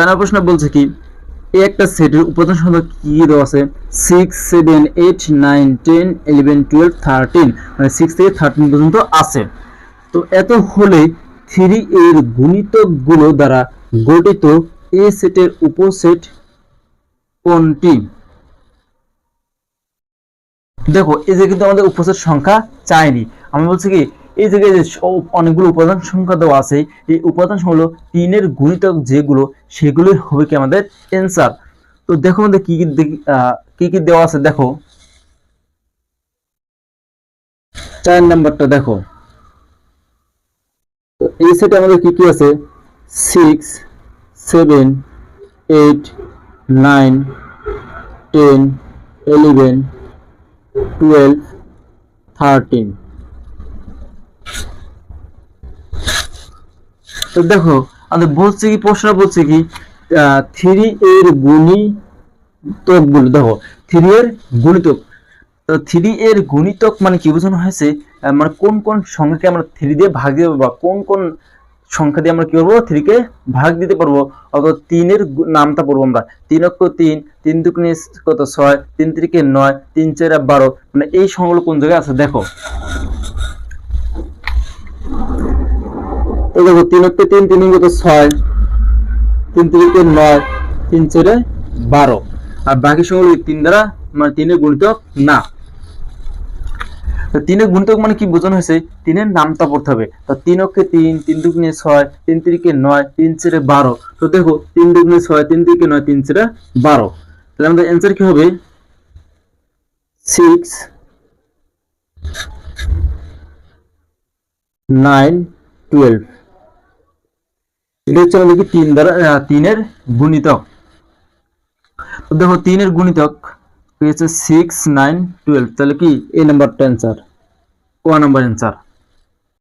নম্বর প্রশ্ন বলছে কি এই একটা সেটের উপাদান সংখ্যা কি দেওয়া আছে 6 7 8 9 10 11 12 13 মানে 6 থেকে 13 পর্যন্ত আছে। তো এত হলে 3 এর গুণিতকগুলো দ্বারা গঠিত এ সেটের উপসেট কোনটি? দেখো এই যে কিন্তু আমাদের উপসেট সংখ্যা চাইনি, আমি বলছি কি এই জায়গায় যে অনেকগুলো উপাদান সংখ্যা দেওয়া আছে, এই উপাদান সংখ্যা হলো 3 এর গুণিতক যেগুলো সেগুলোই হবে কি আমাদের অ্যান্সার। তো দেখো আমাদের কি কি দেওয়া আছে, দেখো 4 নাম্বারটা দেখো। তো এই সেটে আমাদের কি কি আছে 6 7 8 9 10 11 12 13। তো দেখো আমাদের বলছে কি প্রশ্ন বলছে কি 3 এর গুণিতক গুলো দেখো 3 এর গুণিতক। তো 3 এর গুণিতক মানে কি বোঝানো হয়েছে, মানে কোন কোন সংখ্যাকে আমরা 3 দিয়ে ভাগ দিব বা কোন কোন সংখ্যা দিয়ে আমরা কি করবো 3 কে ভাগ দিতে পারবো। অর্থাৎ 3 এর নামটা পড়বো আমরা 3 অক্ষ 3 3 দুগুণে কত 6 3 3 9 3 4 12, মানে এই সংখ্যাগুলো কোন জায়গায় আছে দেখো। তো দেখো 3 অক্ষ 3 3 কত 6 3 3 9 3 4 12, আর বাকি সংখ্যাগুলো 3 দ্বারা মানে 3 এর গুণিতক না। তো 3 এর গুণিতক মানে কি বোঝানো হয়েছে 3 এর নামটা পড়তে হবে। তো 3 অক্ষে 3 3 দুগুণে 6 3 3 9 3 4 12। তো দেখো 3 দুগুণে 6 3 3 9 3 4 12, তাহলে আমাদের অ্যানসার কি হবে 6 9 12। এটা হচ্ছে আমাদের কি 3 এর গুণিতক। তো দেখো 3 এর গুণিতক হচ্ছে 6 9 12, তাহলে কি এই নাম্বারটা অ্যানসার, ক নাম্বার অ্যানসার।